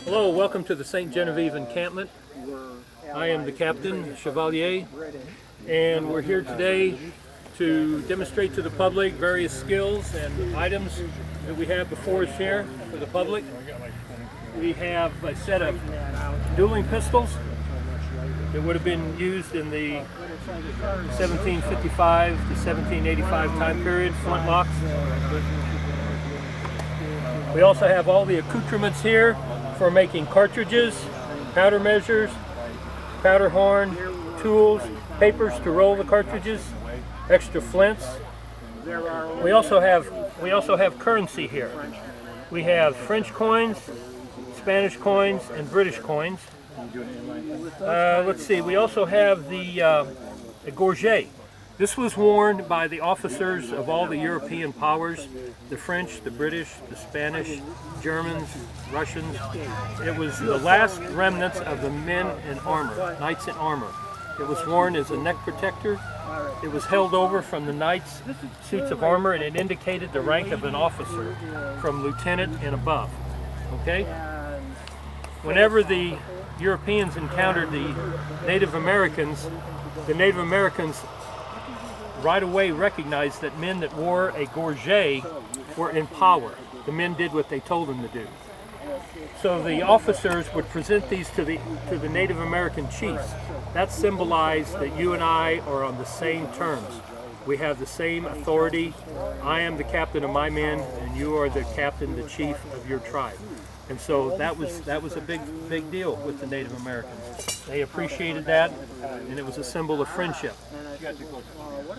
Hello, welcome to the St. Genevieve Encampment. I am the captain, Chevalier, and we're here today to demonstrate to the public various skills and items that we have before us here for the public. We have a set of dueling pistols that would have been used in the 1755 to 1785 time period, flintlocks. We also have all the accoutrements here for making cartridges, powder measures, powder horn, tools, papers to roll the cartridges, extra flints. We also have currency here. We have French coins, Spanish coins, and British coins. Let's see, we also have the gorget. This was worn by the officers of all the European powers, the French, the British, the Spanish, Germans, Russians. It was the last remnants of the men in armor, knights in armor. It was worn as a neck protector. It was held over from the knights' suits of armor, and it indicated the rank of an officer from lieutenant and above. Okay? Whenever the Europeans encountered the Native Americans right away recognized that men that wore a gorget were in power. The men did what they told them to do. So the officers would present these to the Native American chiefs. That symbolized that you and I are on the same terms. We have the same authority. I am the captain of my men, and you are the captain, the chief of your tribe. And so that was a big deal with the Native Americans. They appreciated that, and it was a symbol of friendship.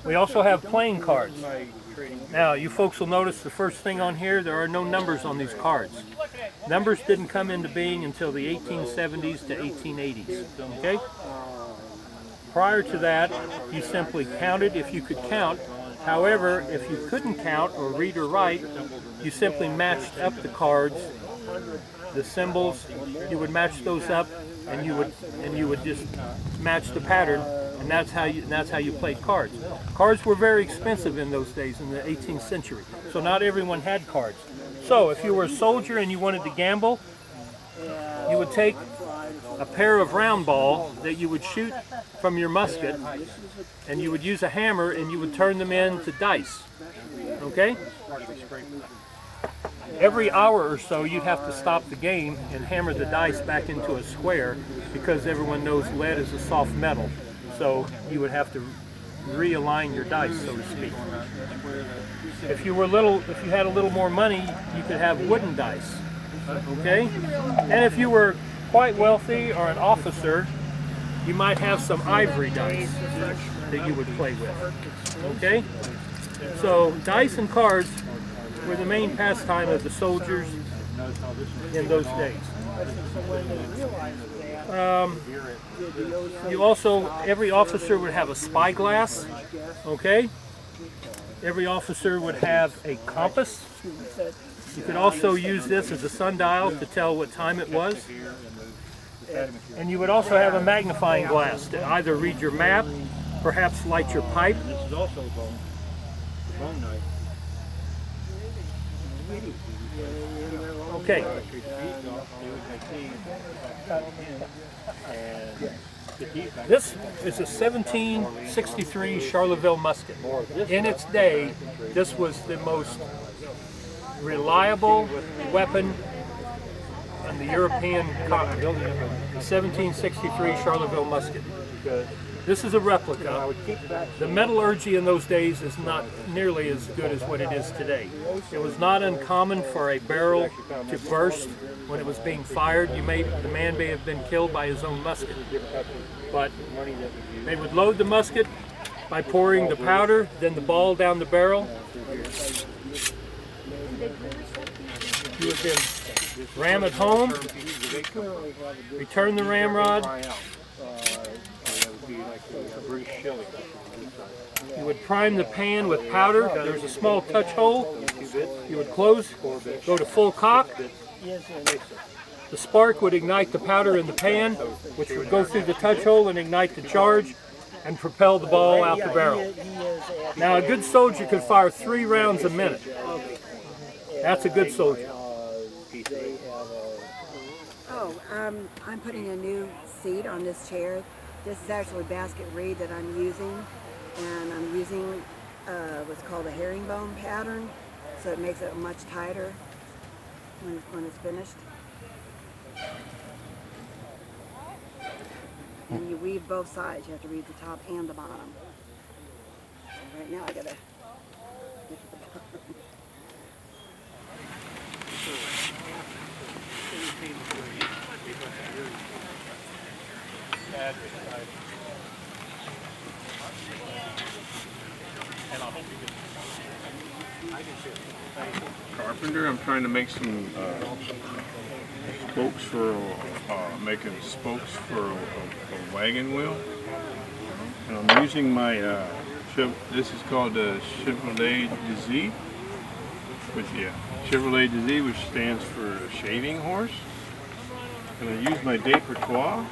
We also have playing cards. Now, you folks will notice the first thing on here, there are no numbers on these cards. Numbers didn't come into being until the 1870s to 1880s. Okay? Prior to that, you simply counted if you could count. However, if you couldn't count or read or write, you simply matched up the cards, the symbols. You would match those up, and you would just match the pattern, and that's how you played cards. Cards were very expensive in those days, in the 18th century. So not everyone had cards. So if you were a soldier and you wanted to gamble, you would take a pair of round ball that you would shoot from your musket, and you would use a hammer and you would turn them into dice. Okay? Every hour or so you'd have to stop the game and hammer the dice back into a square, because everyone knows lead is a soft metal. So you would have to realign your dice, so to speak. If you had a little more money, you could have wooden dice. Okay? And if you were quite wealthy or an officer, you might have some ivory dice that you would play with. Okay? So dice and cards were the main pastime of the soldiers in those days. Every officer would have a spyglass. Okay? Every officer would have a compass. You could also use this as a sundial to tell what time it was. And you would also have a magnifying glass to either read your map, perhaps light your pipe. This is also a bone knife. Okay. This is a 1763 Charleville musket. In its day, this was the most reliable weapon in the European continent. The 1763 Charleville musket. This is a replica. The metallurgy in those days is not nearly as good as what it is today. It was not uncommon for a barrel to burst when it was being fired. The man may have been killed by his own musket. But they would load the musket by pouring the powder, then the ball down the barrel. You would then ram it home, return the ramrod. You would prime the pan with powder. There's a small touch hole. You would close, go to full cock. The spark would ignite the powder in the pan, which would go through the touch hole and ignite the charge and propel the ball out the barrel. Now, a good soldier could fire 3 rounds a minute. That's a good soldier. Oh, I'm putting a new seat on this chair. This is actually basket reed that I'm using, and I'm using what's called a herringbone pattern, so it makes it much tighter when it's finished. And you weave both sides. You have to weave the top and the bottom. So right now I gotta get to the bottom. Carpenter, I'm trying to make some spokes for making spokes for a wagon wheel, and I'm using my this is called the Chevrolet DZ, Chevrolet DZ, which stands for shaving horse. And I use my déportoir,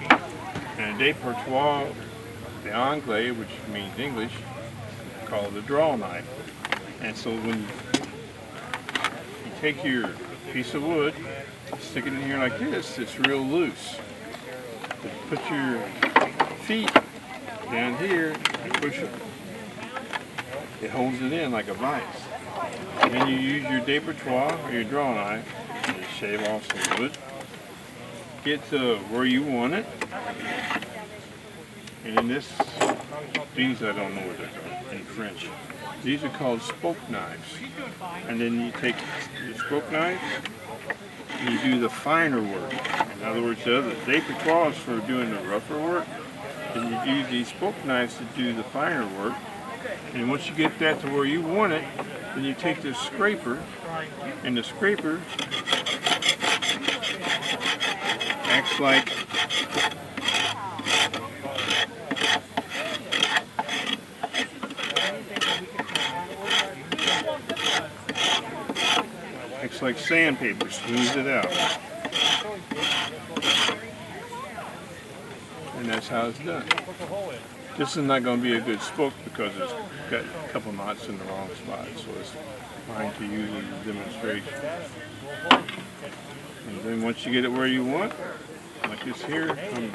and a déportoir, the anglais, which means English, called a draw knife. And so when you take your piece of wood, stick it in here like this, it's real loose. Put your feet down here and push it. It holds it in like a vice. And then you use your déportoir or your draw knife and you shave off some wood. Get to where you want it. And in these I don't know what they're called in French. These are called spoke knives. And then you take your spoke knife and you do the finer work. In other words, the other déportoir is for doing the rougher work. And you use these spoke knives to do the finer work. And once you get that to where you want it, then you take this scraper, and the scraper acts like sandpaper, smooths it out. And that's how it's done. This is not going to be a good spoke because it's got a couple knots in the wrong spot, so it's fine to use as a demonstration. And then once you get it where you want, like this here, I'm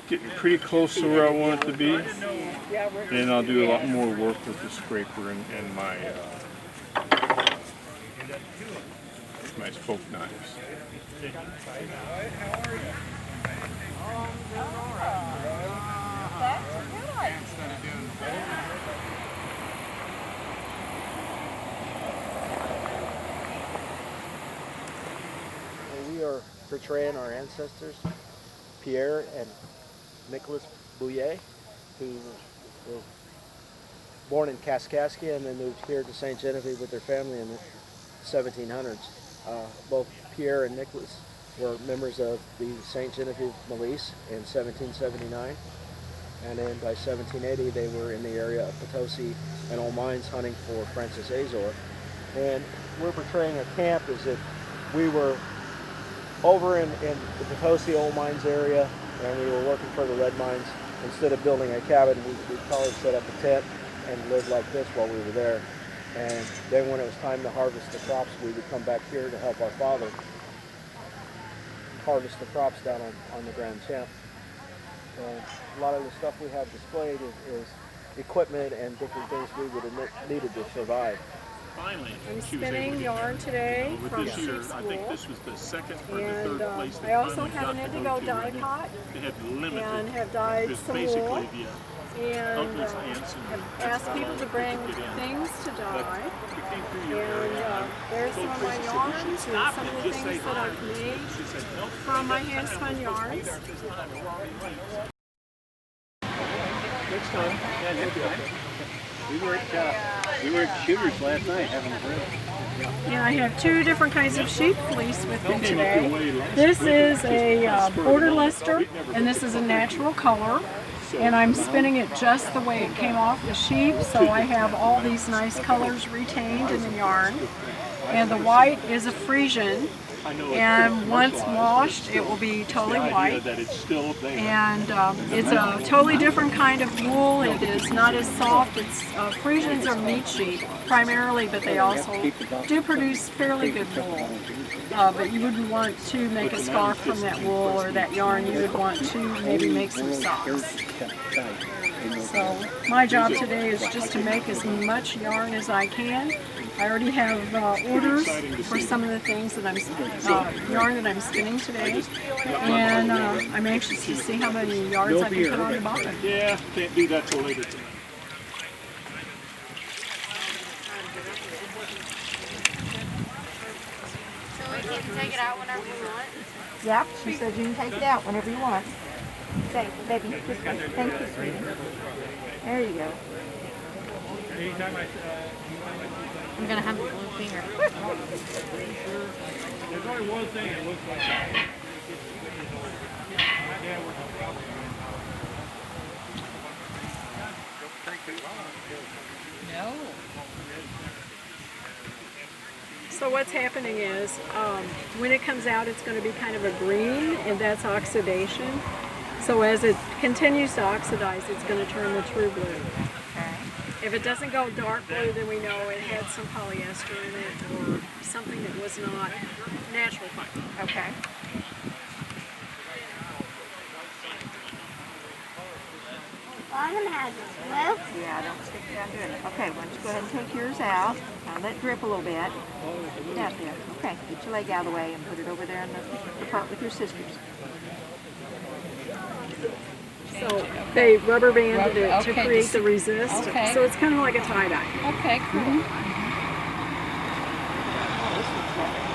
getting pretty close to where I want it to be. Then I'll do a lot more work with the scraper and my spoke knives. We are portraying our ancestors, Pierre and Nicholas Bouillet, who were born in Kaskaskia and then moved here to St. Genevieve with their family in the 1700s. Both Pierre and Nicholas were members of the St. Genevieve Milice in 1779, and then by 1780 they were in the area of Potosi and Old Mines hunting for Francis Azor. And we're portraying a camp as if we were over in the Potosi Old Mines area and we were working for the lead mines. Instead of building a cabin, we probably set up a tent and lived like this while we were there. And then when it was time to harvest the crops, we would come back here to help our father harvest the crops down on the Grand Champ. And a lot of the stuff we have displayed is equipment and different things we would have needed to survive. Finally, I'm spinning yarn today from this year, sheep's I wool, think this was the second or the and third place. I also have an indigo dye pot They had limited. and have dyed Just some wool, basically and uncles, aunts, and have asked people to bring things to dye. And there's some of my yarns and some of the things that I've made from my hand spun yarns. Next time. We were at Shooters last night having a grill. Yeah, I have two different kinds of sheep fleece with me today. This is a border luster, and this is a natural color. And I'm spinning it just the way it came off the sheep, so I have all these nice colors retained in the yarn. And the white is a Frisian, and once washed it will be totally white. And it's a totally different kind of wool. It is not as soft. It's Frisians are meat sheep primarily, but they also do produce fairly good wool. but you wouldn't want to make a scarf from that wool or that yarn. You would want to maybe make some socks. So my job today is just to make as much yarn as I can. I already have orders for some of the things that yarn that I'm spinning today, and I'm anxious to see how many yards I can put on the bottom. Yeah, can't do that till later tonight. So we can take it out whenever we want? Yep, she said you can take it out whenever you want. Thank you, baby. This way. Thank you, sweetie. There you go. I'm gonna have a blue finger. There's only one thing that looks like No. So what's happening is, when it comes out, it's going to be kind of a green, and that's oxidation. So as it continues to oxidize, it's going to turn the true blue. Okay. If it doesn't go dark blue, then we know it had some polyester in it or something that was not natural cotton. Okay. I'm gonna have this blue. Yeah, don't stick down to it. Okay, why don't you go ahead and take yours out. Now let it drip a little bit. Get out there. Okay, get your leg out of the way and put it over there in the part with your sisters. So they rubber banded it to Okay, create the resist. okay. So it's kind of like a tie-dye. Okay, cool.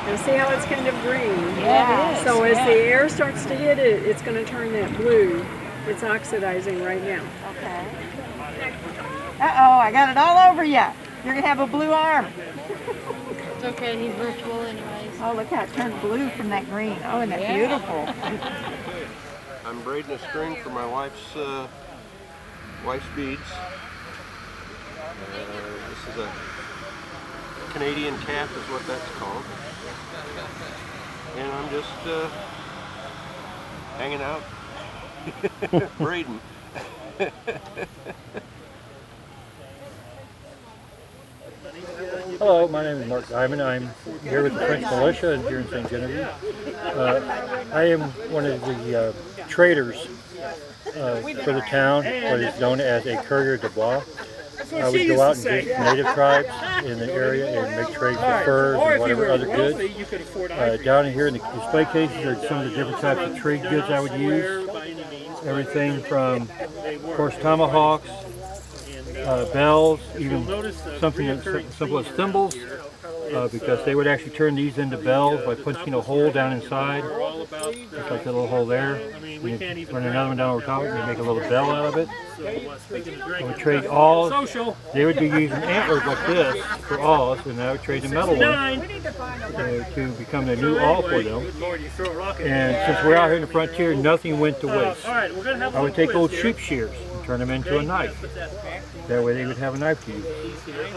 And see how it's kind of green? Yeah, it is, So as yeah. the air starts to hit it, it's going to turn that blue. It's oxidizing right now. Okay. Uh-oh, I got it all over you. You're going to have a blue arm. It's okay, it needs virtual anyways. Oh, look how it turned blue from that green. Oh, isn't that beautiful? I'm braiding a string for my wife's beads. This is a Canadian cap is what that's called. And I'm just hanging out, braiding. Hello, my name is Mark Diamond. I'm here with the French militia here in St. Genevieve. I am one of the traders for the town, what is known as a coureur de bois. I would go out and visit native tribes in the area and make trades for furs and whatever other goods. Down here in the display cases are some of the different types of trade goods I would use. Everything from, of course, tomahawks, bells, even something as simple as thimbles, because they would actually turn these into bells by punching a hole down inside, just like the little hole there. And you run another one down over top and you make a little bell out of it. I would trade awls. They would be using antlers like this for awls, and I would trade the metal ones to become the new awl for them. And since we're out here in the frontier, nothing went to waste. I would take old sheep shears and turn them into a knife. That way they would have a knife to use.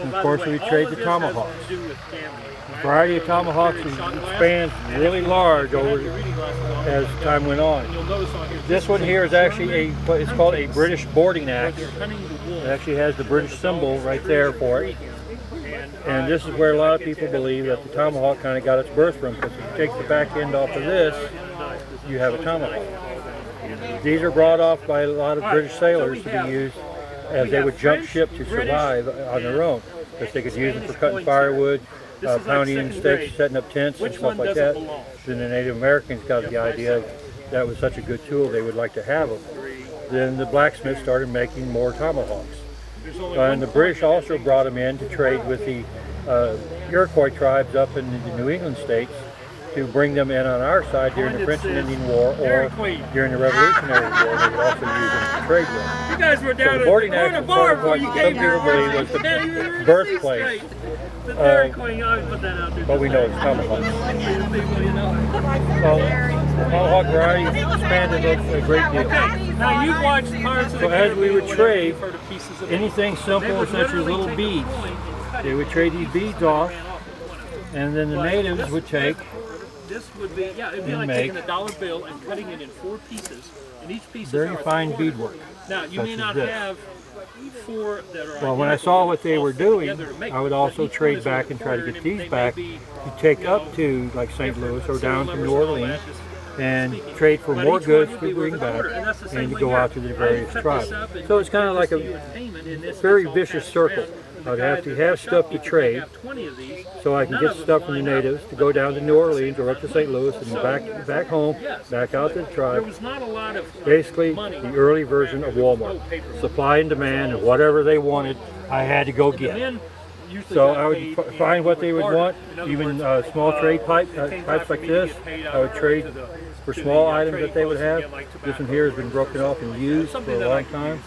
And of course we would trade the tomahawks. The variety of tomahawks expands really large over as time went on. This one here is actually what is called a British boarding axe. It actually has the British symbol right there for it. And this is where a lot of people believe that the tomahawk kind of got its birth from, because if you take the back end off of this, you have a tomahawk. These are brought off by a lot of British sailors to be used as they would jump ship to survive on their own, because they could use them for cutting firewood, pounding in sticks, setting up tents and stuff like that. Then the Native Americans got the idea that was such a good tool they would like to have them. Then the blacksmiths started making more tomahawks. And the British also brought them in to trade with the Iroquois tribes up in the New England states, to bring them in on our side during the French and Indian War, or during the Revolutionary War. They would also use them to trade with. You guys were down so the boarding axe is part of what some people believe was the birthplace but we know it's tomahawks. Well, the tomahawk variety expanded a great deal. Now you've watched parts of So as we would trade anything simple such as little beads, they would trade these beads off, and then the natives would take this would be, yeah, it'd be like taking a dollar bill and cutting it in 4 pieces, and each piece is very fine beadwork. Now, you may not have 4 that are. Well, when I saw what they were doing, I would also trade back and try to get these back to take up to like St. Louis or down to New Orleans and trade for more goods to bring back and to go out to the various tribes. So it's kind of like a very vicious circle. I'd have to have stuff to trade so I can get stuff from the natives to go down to New Orleans or up to St. Louis and back home, back out to the tribe. Basically, the early version of Walmart. Supply and demand, and whatever they wanted, I had to go get. So I would find what they would want, even small trade pipes like this. I would trade for small items that they would have. This one here has been broken off and used for a long time.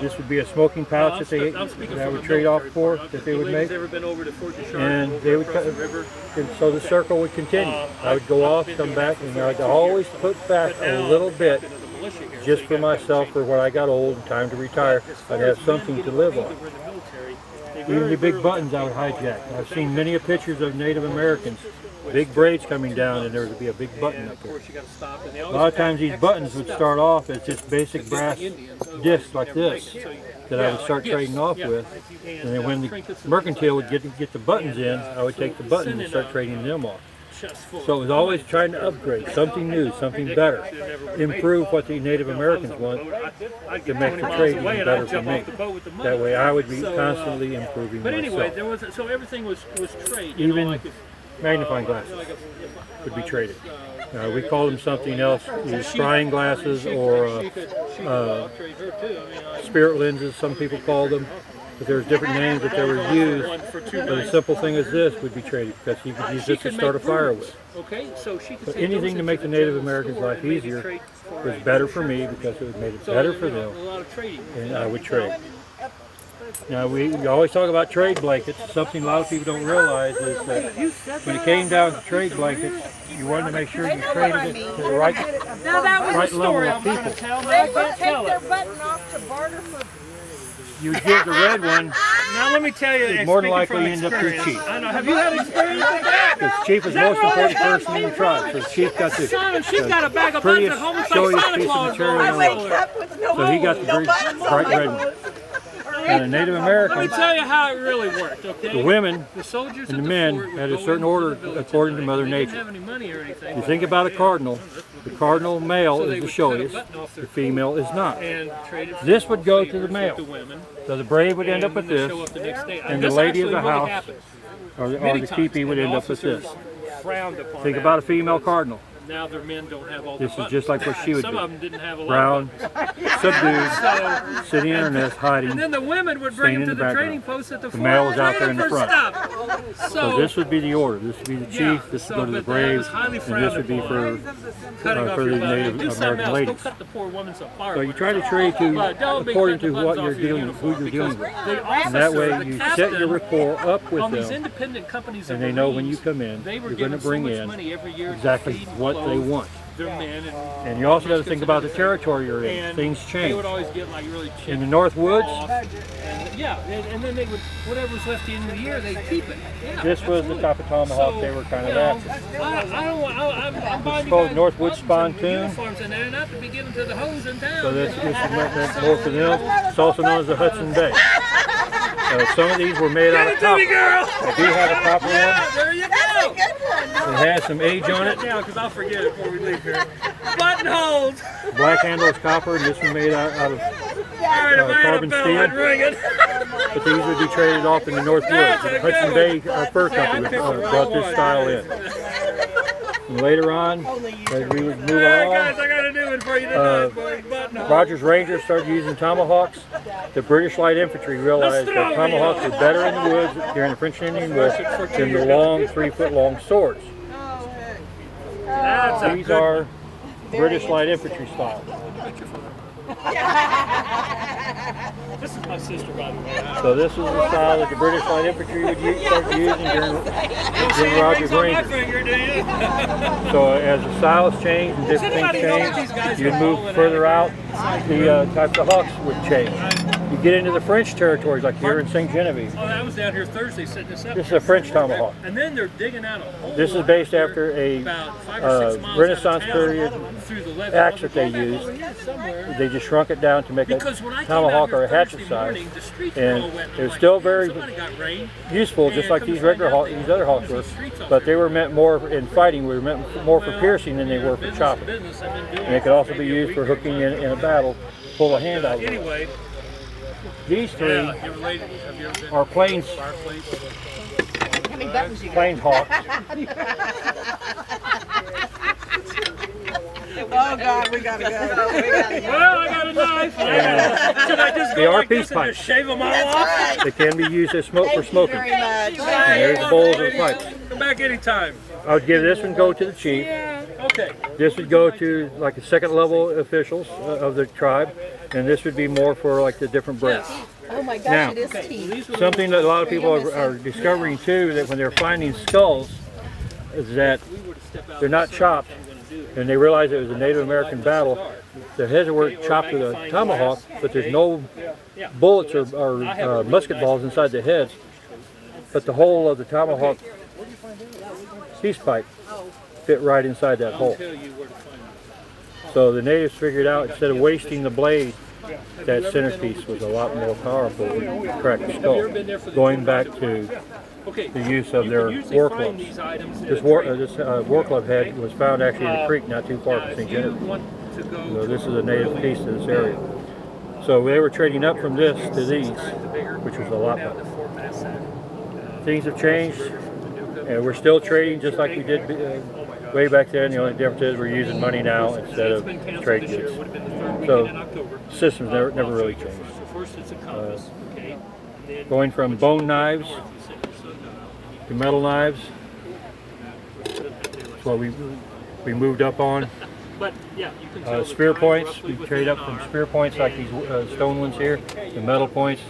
This would be a smoking pouch that I would trade off for, that they would make. And they would cut, and so the circle would continue. I would go off, come back, and I'd always put back a little bit just for myself for when I got old and time to retire. I'd have something to live on. Even the big buttons I would hijack. I've seen many pictures of Native Americans, big braids coming down, and there would be a big button up there. A lot of times these buttons would start off as just basic brass discs like this that I would start trading off with. And then when the mercantile would get the buttons in, I would take the buttons and start trading them off. So it was always trying to upgrade, something new, something better, improve what the Native Americans want to make the trade even better for me. That way I would be constantly improving But anyway, myself. so everything was trade. Even magnifying glasses would be traded. We call them something else, either scrying glasses or spirit lenses, some people call them. But there's different names that they were used. But a simple thing as this would be traded because you could use this to start a fire with. But anything to make the Native Americans' life easier was better for me because it made it better for them, and I would trade. Now we always talk about trade blankets. Something a lot of people don't realize is that when it came down to trade blankets, you wanted to make sure you traded it to the right level of people. They would take their button off to barter for. You would give the red one. Now let me tell you, more than likely end up to the chief. I know. Have you had experience with that? Because chief is the most important person in the tribe. So the chief got the she's got a bag of buttons at home. It's like Santa Claus. So he got the bright red one. And the Native Americans, let me tell you how it really worked, okay? The women the soldiers and the men had a certain order according to Mother Nature. You think about a cardinal, the cardinal male is the showiest, the female is not. This would go to the male. So the brave would end up with this, and the lady of the house, or the keepee would end up with this. Think about a female cardinal. Now their men don't have all this is just like what she would Some do. of them didn't have a lot brown, of subdued, sitting in her nest, hiding. And then the women would bring them to the trading post at the male was out there in the front. So this would be the order. This would be the chief. This would go to the braves, and this would be for the Native American ladies. So you try to trade according to what you're dealing with, who you're dealing with, and that way you set your rapport up with them, and they know when you come in, you're going to bring in exactly what they want. And you also got to think about the territory you're in. Things change. In the North Woods, and then they would, whatever's left at the end of the year, they keep it. This was the type of tomahawk they were kind of after. I'm called Northwood Spontoon. So this is meant more for them. It's also known as the Hudson Bay. Some of these were made out of copper. I do have a copper one. There you go. It has some age on it. Yeah, because I'll forget it before we leave here. Buttonholes. The black handle is copper, and this one made out of carbon steel. But these would be traded off in the North Woods. The Hudson Bay Fur Company brought this style in. And later on, as we would move along, guys, I got a new one for you tonight, Rogers Rangers started using tomahawks. The British Light Infantry realized that tomahawks were better in the woods during the French and Indian War than the long, 3-foot-long swords. These are British Light Infantry style. This is my sister, by the way. So this is the style that the British Light Infantry would start using during Rogers Rangers. So as the styles change and different things change, you'd move further out, the types of hawks would change. You get into the French territories, like here in St. Genevieve. Oh, I was down here Thursday setting this up. This is a French tomahawk. And then they're digging out a hole. This is based after a about 5 or 6 miles Renaissance out of town, period through the levee. axe that they used. They just shrunk it down to make a Because when I came tomahawk out or here a hatchet Thursday size. morning, the streets were all And wet. it was I'm still like, very somebody got rain. useful, just like these regular these other hawks were. But they were meant more in fighting. We were meant more for piercing than they were for chopping. And they could also be used for hooking in a battle, pull a hand out of it. Anyway, These three are plains hawks. Oh God, we gotta go. Well, I got a knife. Should I just They go are like peace this and pipes. just shave them all off? They can be used as smoke for smoking. Very much. And there's the bowls of pipes. Come back anytime. I would give this one go to the chief. Okay. This would go to like the second level officials of the tribe, and this would be more for like the different breeds. Oh my gosh, Now, it is teeth. something that a lot of people are discovering too, that when they're finding skulls, is that they're not chopped, and they realize it was a Native American battle. The heads were chopped with a tomahawk, but there's no bullets or musket balls inside the heads, but the hole of the tomahawk peace pipe fit right inside that hole. So the natives figured out, instead of wasting the blade, that centerpiece was a lot more powerful to crack the skull, going back to the use of their war clubs. This war club head was found actually in a creek not too far from St. Genevieve. So this is a native piece to this area. So they were trading up from this to these, which was a lot better. Things have changed, and we're still trading just like we did way back then. The only difference is we're using money now instead of trade goods. So systems never really changed. Going from bone knives to metal knives, that's what we moved up on. Spear points, we trade up from spear points like these stone ones here to metal points.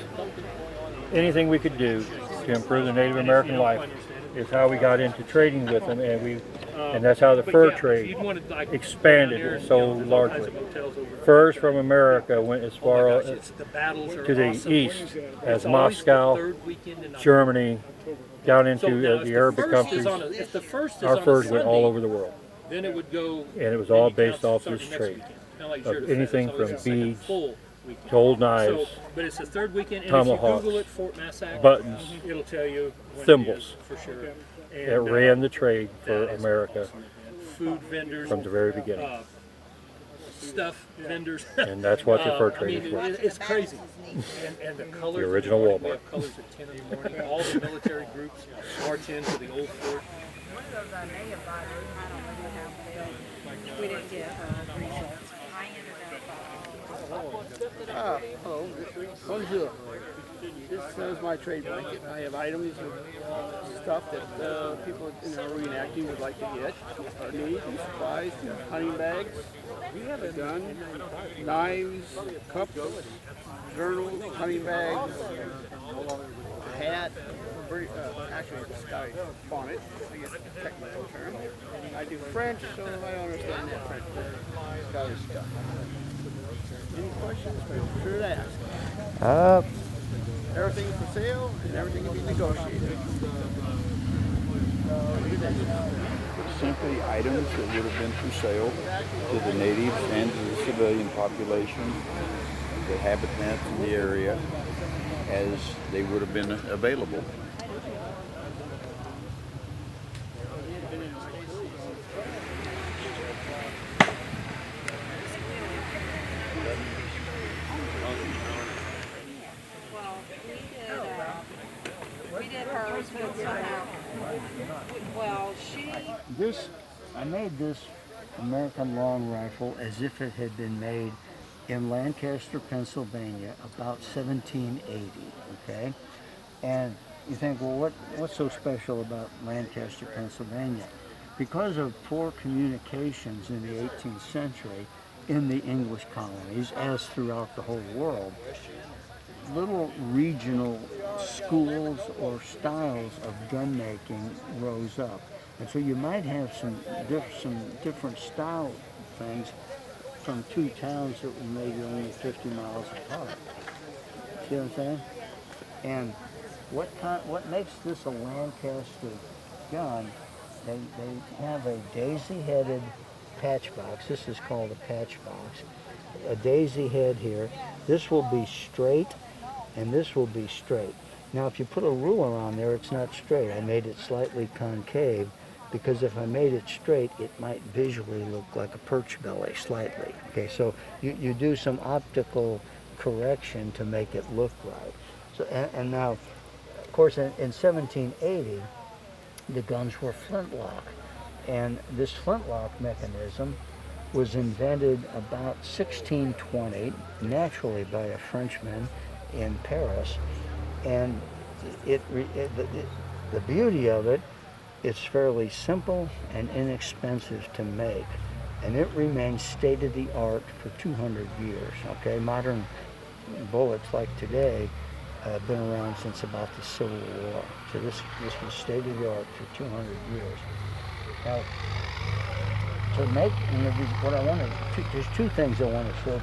Anything we could do to improve the Native American life is how we got into trading with them, and that's how the fur trade expanded so largely. Furs from America went as far to the east as Moscow, Germany, down into the Arabic countries. Our furs went all over the world. And it was all based off this trade of anything from beads to old knives, tomahawks, buttons, thimbles. It ran the trade for America from the very beginning. Stuff vendors. And that's what the fur trade is worth. It's crazy. And the colors. The original Walmart. We have colors at 10 in the morning. All the military groups march into the old fort. We didn't get resets. Hello, bonjour. This is my trade blanket. I have items of stuff that people in our reenacting would like to get. Need supplies, hunting bags, a gun, knives, cups, journals, hunting bags, a hat, actually a sky bonnet, I guess it's a technical term. I do French, so I understand that French Scottish stuff. Any questions? I'm sure to ask. Everything is for sale and everything can be negotiated. Simply items that would have been for sale to the natives and to the civilian population, the habitats in the area, as they would have been available. I made this American long rifle as if it had been made in Lancaster, Pennsylvania, about 1780, okay? And you think, well, what's so special about Lancaster, Pennsylvania? Because of poor communications in the 18th century in the English colonies, as throughout the whole world, little regional schools or styles of gun making rose up. And so you might have some different style things from two towns that were maybe only 50 miles apart. See what I'm saying? And what makes this a Lancaster gun, they have a daisy-headed patch box. This is called a patch box. A daisy head here. This will be straight, and this will be straight. Now, if you put a ruler on there, it's not straight. I made it slightly concave, because if I made it straight, it might visually look like a perch belly slightly. Okay, so you do some optical correction to make it look right. So, and now, of course, in 1780, the guns were flintlock. And this flintlock mechanism was invented about 1620, naturally by a Frenchman in Paris. And the beauty of it, it's fairly simple and inexpensive to make. And it remains state-of-the-art for 200 years, okay? Modern bullets like today have been around since about the Civil War. So this was state-of-the-art for 200 years. Now, to make, what I want to, there's two things I want to show you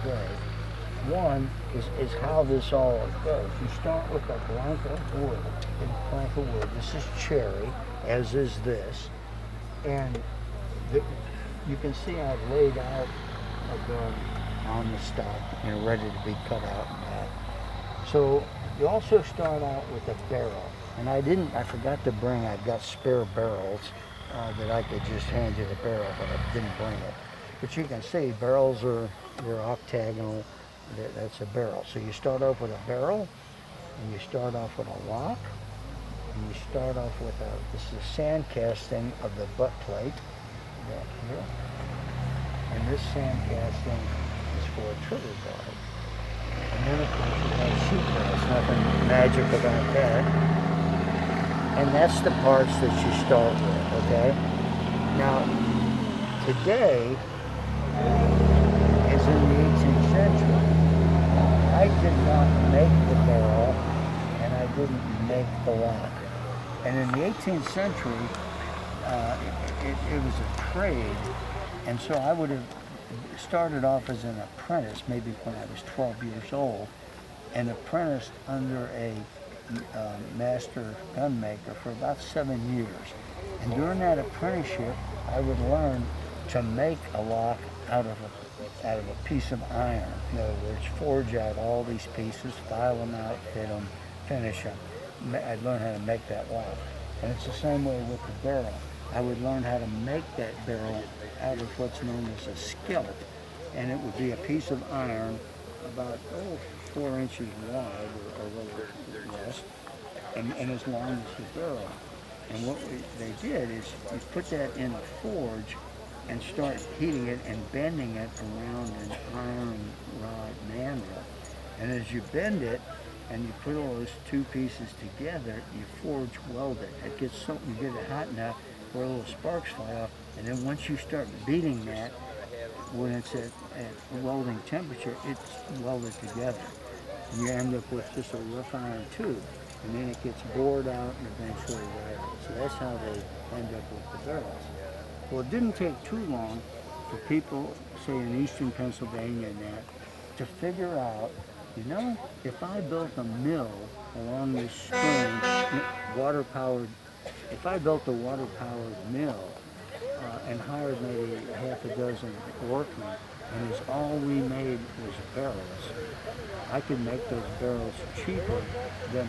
today. One is how this all goes. You start with a blank of wood, a plank of wood. This is cherry, as is this. And you can see I've laid out a gun on the stock, ready to be cut out and that. So you also start out with a barrel. And I forgot to bring, I've got spare barrels that I could just hand you the barrel, but I didn't bring it. But you can see barrels they're octagonal. That's a barrel. So you start off with a barrel, and you start off with a lock, and you start off with this is sand casting of the butt plate back here. And this sand casting is for a trigger guard. And then of course you have sheet brass, nothing magic about that. And that's the parts that you start with, okay? Now, today is in the 18th century. I did not make the barrel, and I didn't make the lock. And in the 18th century, it was a trade, and so I would have started off as an apprentice, maybe when I was 12 years old, and apprenticed under a master gun maker for about 7 years. And during that apprenticeship, I would learn to make a lock out of a piece of iron. In other words, forge out all these pieces, file them out, fit them, finish them. I'd learn how to make that lock. And it's the same way with the barrel. I would learn how to make that barrel out of what's known as a skillet. And it would be a piece of iron about 4 inches wide or a little less, and as long as the barrel. And what they did is you put that in a forge and start heating it and bending it around an iron rod mandrel. And as you bend it and you put all those two pieces together, you forge weld it. It gets something, you get it hot enough where little sparks fly off, and then once you start beating that, when it's at welding temperature, it's welded together. And you end up with just a rough iron tube, and then it gets bored out and eventually riveted. So that's how they end up with the barrels. Well, it didn't take too long for people, say in eastern Pennsylvania and that, to figure out, if I built a mill along this spring, water-powered, if I built a water-powered mill and hired maybe half a dozen workmen, and as all we made was barrels, I could make those barrels cheaper than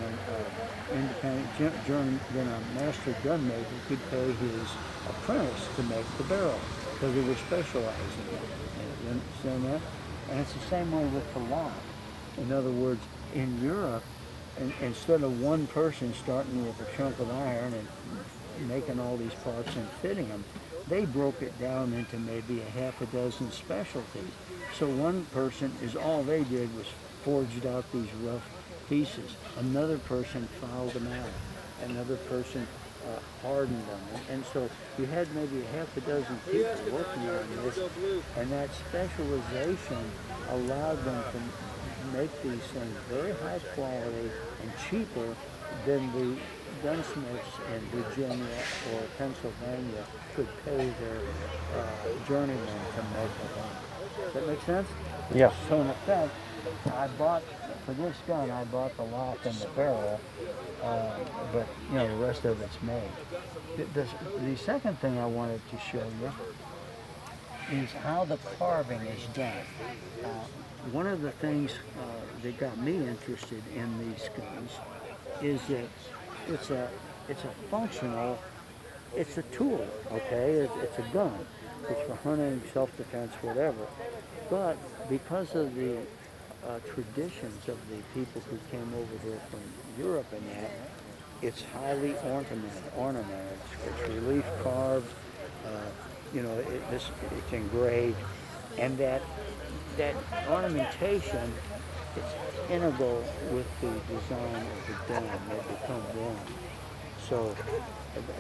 than a master gun maker could pay his apprentice to make the barrel, because they were specializing in it. You understand that? And it's the same way with the lock. In other words, in Europe, instead of one person starting with a chunk of iron and making all these parts and fitting them, they broke it down into maybe a half a dozen specialties. So one person all they did was forged out these rough pieces. Another person filed them out. Another person hardened them. And so you had maybe a half a dozen people working on this, and that specialization allowed them to make these things very high quality and cheaper than the gunsmiths in Virginia or Pennsylvania could pay their journeymen to make a gun. Does that make sense? Yeah. So in effect, I bought, for this gun, I bought the lock and the barrel, but you know, the rest of it's made. The second thing I wanted to show you is how the carving is done. One of the things that got me interested in these guns is that it's a functional, it's a tool, okay? It's a gun. It's for hunting, self-defense, whatever. But because of the traditions of the people who came over here from Europe and that, it's highly ornamented. It's relief carved, you know, it's engraved, and that ornamentation is integral with the design of the gun. It becomes one. So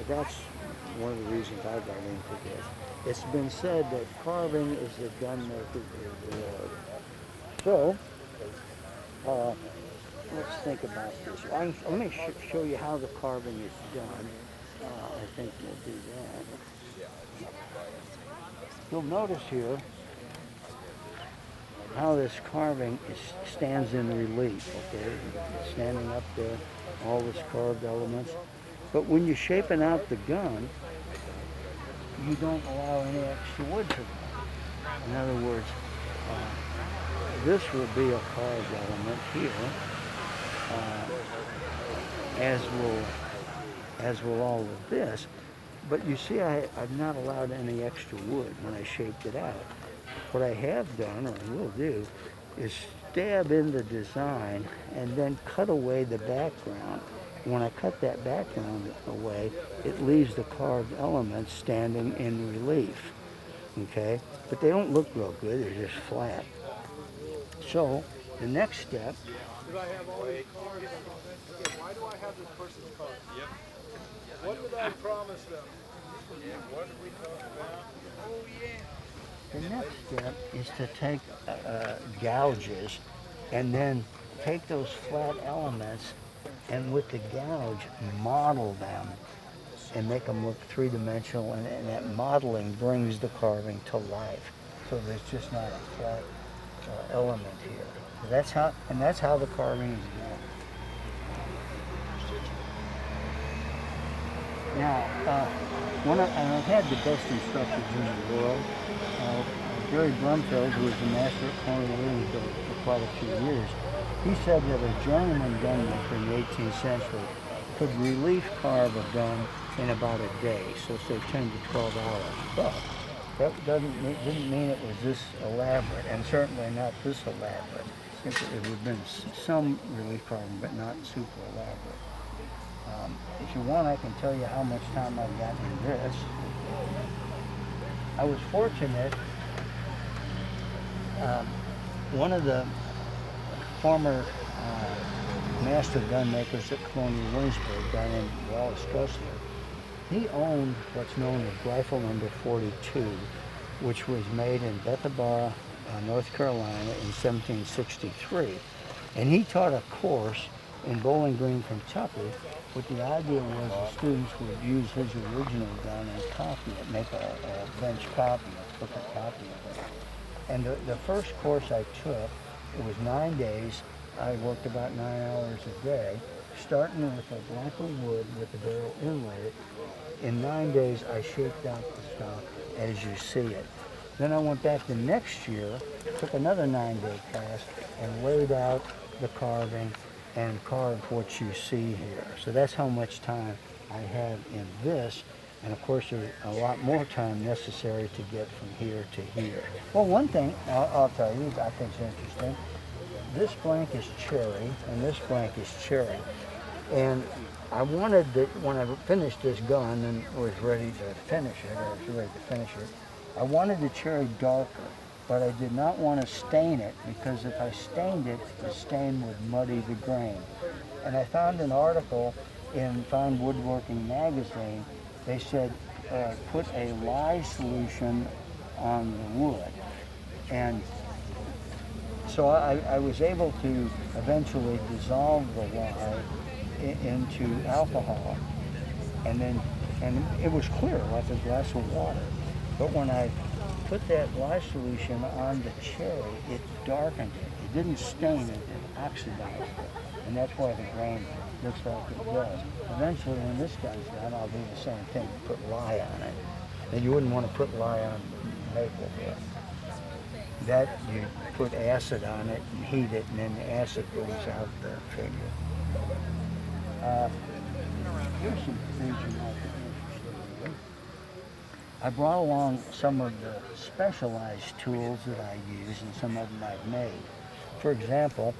that's one of the reasons I got into this. It's been said that carving is the gunmaker's reward. So, let's think about this. Let me show you how the carving is done. I think we'll do that. You'll notice here how this carving stands in relief, okay? It's standing up there, all this carved elements. But when you're shaping out the gun, you don't allow any extra wood to go. In other words, this will be a carved element here, as will all of this. But you see, I've not allowed any extra wood when I shaped it out. What I have done, or will do, is stab in the design and then cut away the background. When I cut that background away, it leaves the carved elements standing in relief, okay? But they don't look real good, they're just flat. So, the next step... Did I have all these cards? Why do I have this person's card? Yep. What did I promise them? Yeah, what did we talk about? Oh, yeah. The next step is to take gouges and then take those flat elements and with the gouge model them and make them look three-dimensional, and that modeling brings the carving to life. So there's just not a flat element here. That's how the carving is done. Now, I've had the best instructors in the world. Jerry Brumfeld, who was the master at Colonel Williamsville for quite a few years, he said that a journeyman gunmaker in the 18th century could relief carve a gun in about a day, so say 10 to 12 hours. But that didn't mean it was this elaborate, and certainly not this elaborate. It would have been some relief carving, but not super elaborate. If you want, I can tell you how much time I've got in this. I was fortunate. One of the former master gun makers at Colonial Williamsburg, a guy named Wallace Dressler, he owned what's known as rifle number 42, which was made in Bethabara, North Carolina in 1763. And he taught a course in Bowling Green, Kentucky, but the idea was the students would use his original gun and copy it, make a bench copy, a perfect copy of it. And the first course I took, it was 9 days. I worked about 9 hours a day, starting with a block of wood with the barrel inlaid. In 9 days, I shaped out the stock as you see it. Then I went back the next year, took another 9-day class, and laid out the carving and carved what you see here. So that's how much time I had in this. And of course, there's a lot more time necessary to get from here to here. Well, one thing I'll tell you, I think is interesting. This blank is cherry, and this blank is cherry. And I wanted that when I finished this gun and was ready to finish it, I wanted the cherry darker, but I did not want to stain it, because if I stained it, the stain would muddy the grain. And I found an article in Fine Woodworking magazine. They said, put a lye solution on the wood. And so I was able to eventually dissolve the lye into alcohol, and it was clear, like a glass of water. But when I put that lye solution on the cherry, it darkened it. It didn't stain it, it oxidized it. And that's why the grain looks like it does. Eventually, when this guy's done, I'll do the same thing, put lye on it. And you wouldn't want to put lye on maple here. That, you put acid on it and heat it, and then the acid brings out the figure. Here's some things you might be interested in. I brought along some of the specialized tools that I use, and some of them I've made. For example,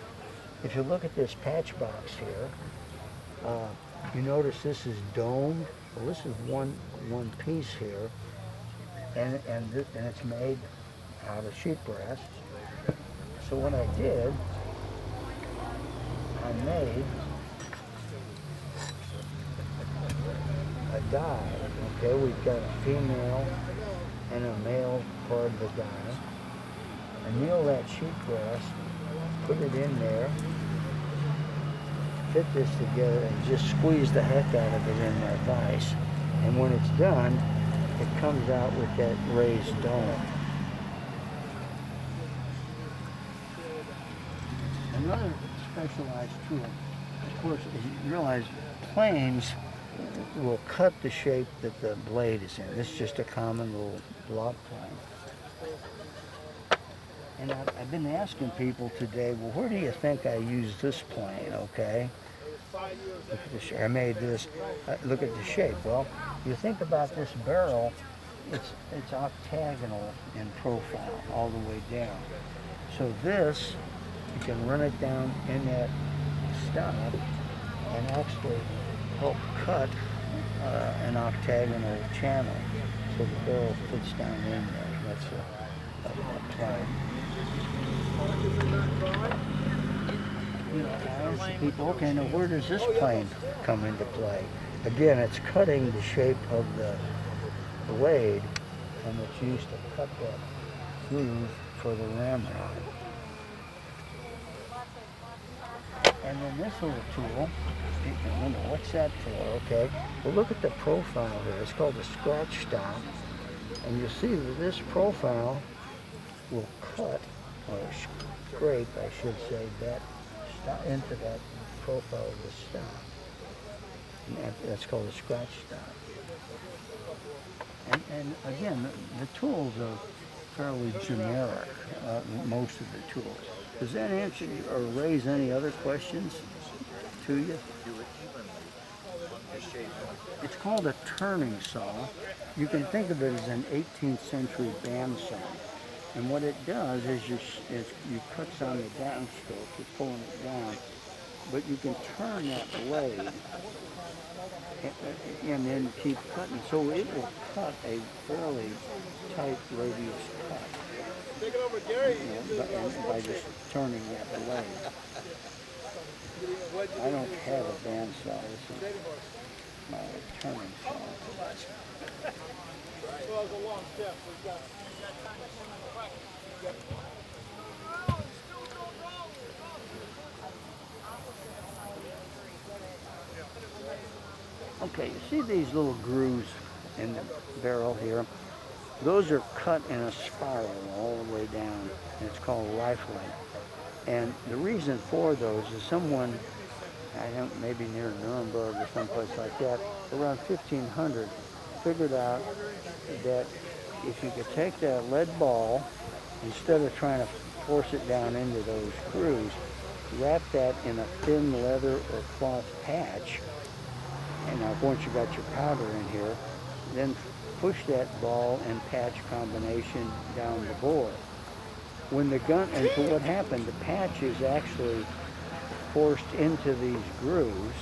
if you look at this patch box here, you notice this is domed. Well, this is one piece here, and it's made out of sheepgrass. So what I did, I made a dye. Okay, we've got a female and a male part of the dye. Anneal that sheepgrass, put it in there, fit this together, and just squeeze the heck out of it in that vise. And when it's done, it comes out with that raised dome. Another specialized tool, of course, is you realize planes will cut the shape that the blade is in. This is just a common little block plane. And I've been asking people today, well, where do you think I used this plane, okay? Look at the shape. I made this. Look at the shape. Well, you think about this barrel, it's octagonal in profile all the way down. So this, you can run it down in that stop and actually help cut an octagonal channel so the barrel fits down in there. That's a plane. You know, I ask people, okay, now where does this plane come into play? Again, it's cutting the shape of the blade, and it's used to cut that groove for the ramrod. And then this little tool, you wonder, what's that for? Okay, well, look at the profile here. It's called a scratch stop, and you'll see that this profile will cut, or scrape, I should say, that into that profile of the stop. And that's called a scratch stop. And again, the tools are fairly generic, most of the tools. Does that answer or raise any other questions to you? It's called a turning saw. You can think of it as an 18th century bandsaw. And what it does is you cuts on the downstroke, you're pulling it down, but you can turn that blade and then keep cutting. So it will cut a fairly tight radius cut. Take it over, Gary. By just turning that blade. I don't have a bandsaw. This is my turning saw. Well, it's a long step. We've got okay, you see these little grooves in the barrel here? Those are cut in a spiral all the way down, and it's called rifling. And the reason for those is someone, I don't, maybe near Nuremberg or someplace like that, around 1500, figured out that if you could take that lead ball, instead of trying to force it down into those grooves, wrap that in a thin leather or cloth patch, and now once you got your powder in here, then push that ball and patch combination down the bore. When the gun, and so what happened, the patch is actually forced into these grooves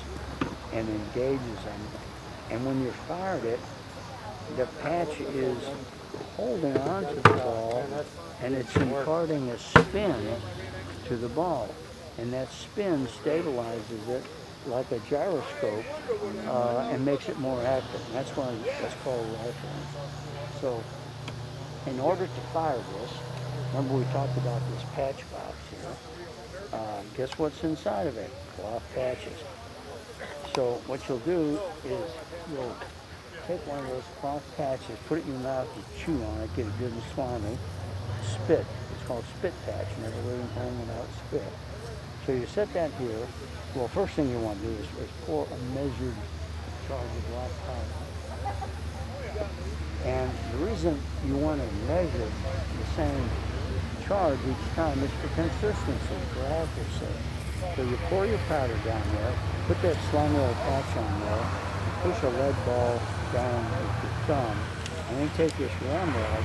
and engages them. And when you fired it, the patch is holding onto the ball and it's imparting a spin to the ball. And that spin stabilizes it like a gyroscope and makes it more active. And that's why that's called rifling. So in order to fire this, remember we talked about this patch box here. Guess what's inside of it? Cloth patches. So what you'll do is you'll take one of those cloth patches, put it in your mouth and chew on it, get it good and slimy. Spit. It's called spit patch. Never leaving home without spit. So you set that here. Well, first thing you want to do is pour a measured charge of black powder. And the reason you want to measure the same charge each time is for consistency, for accuracy. So you pour your powder down there, put that slimy little patch on there, push a lead ball down with your thumb, and then take this ram rod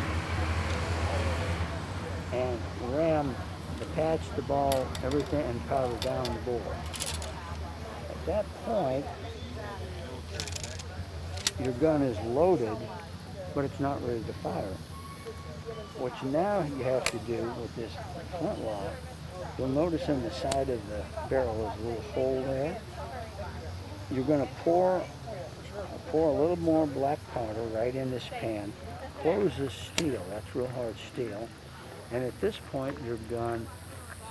and ram the patch, the ball, everything, and powder down the bore. At that point, your gun is loaded, but it's not ready to fire. What you have to do with this flintlock, you'll notice in the side of the barrel there's a little hole there. You're going to pour a little more black powder right in this pan. Close this steel, that's real hard steel. And at this point, your gun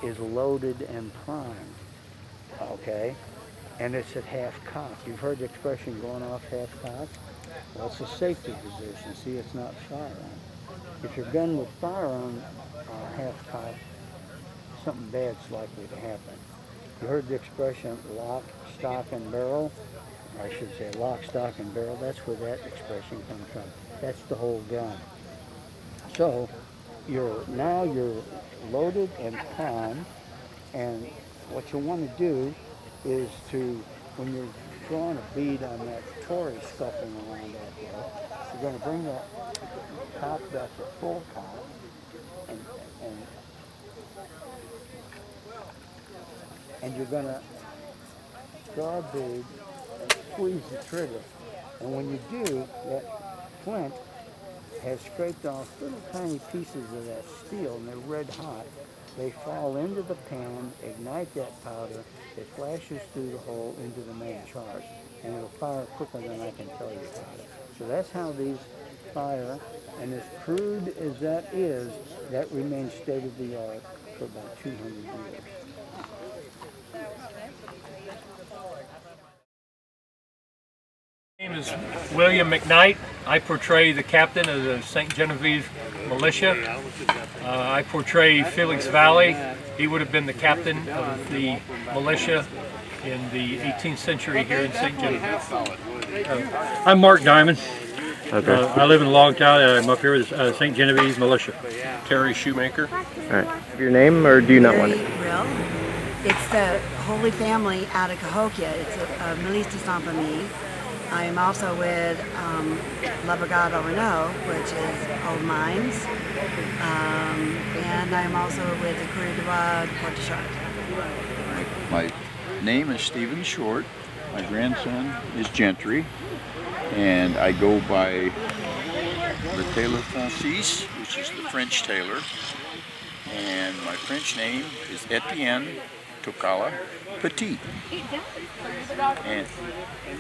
is loaded and primed, okay? And it's at half cock. You've heard the expression going off half cock? Well, it's a safety position. See, it's not firearm. If your gun would fire on half cock, something bad's likely to happen. You heard the expression lock, stock, and barrel? Or I should say lock, stock, and barrel. That's where that expression comes from. That's the whole gun. So now you're loaded and primed, and what you want to do is when you're drawing a bead on that Tory scuffing around that there, you're going to bring that top back to full cock, and you're going to draw a bead and squeeze the trigger. And when you do, that flint has scraped off little tiny pieces of that steel, and they're red hot. They fall into the pan, ignite that powder, it flashes through the hole into the main charge, and it'll fire quicker than I can tell you about it. So that's how these fire, and as crude as that is, that remains state-of-the-art for about 200 years. My name is William McKnight. I portray the captain of the St. Genevieve militia. I portray Felix Valley. He would have been the captain of the militia in the 18th century here in St. Genevieve. I'm Mark Diamond. Okay. I live in Logtown. I'm up here with St. Genevieve militia. Terry Shoemaker. All right. Your name, or do you not want it? Real. It's the Holy Family out of Cahokia. It's a milice de Saint Famille. I am also with La Brigade Renault, which is Old Mines, and I'm also with the Courrier de Bois Porte Charte. My name is Stephen Short. My grandson is Gentry, and I go by Le Tailor Francis, which is the French tailor, and my French name is Etienne Tocala Petit, and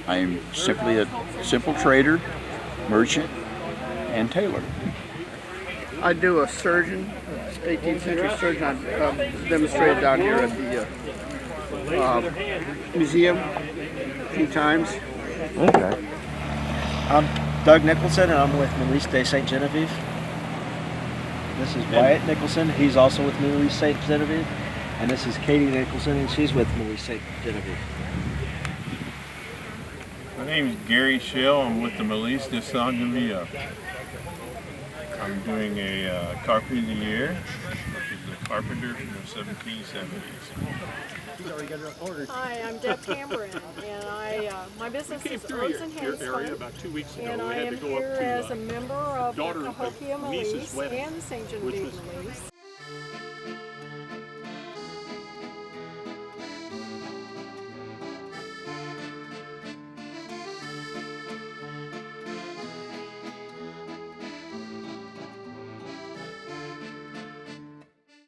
I'm simply a simple trader, merchant, and tailor. I do a surgeon, 18th century surgeon. I've demonstrated down here at the museum a few times. Okay. I'm Doug Nickelson, and I'm with Milice de St. Genevieve. This is Wyatt Nickelson. He's also with Milice St. Genevieve. And this is Katie Nickelson, and she's with Milice St. Genevieve. My name is Gary Scheel. I'm with the Milice de Saint Genevieve. I'm doing a Carpenter of the Year, which is a carpenter from the 1770s. Hi, I'm Deb Cameron, and my business is Herbs and Hands area about 2 weeks ago. and We I had am to go here up to as a member of the daughter- Cahokia niece's Milice wedding, and the St. which Genevieve was Milice.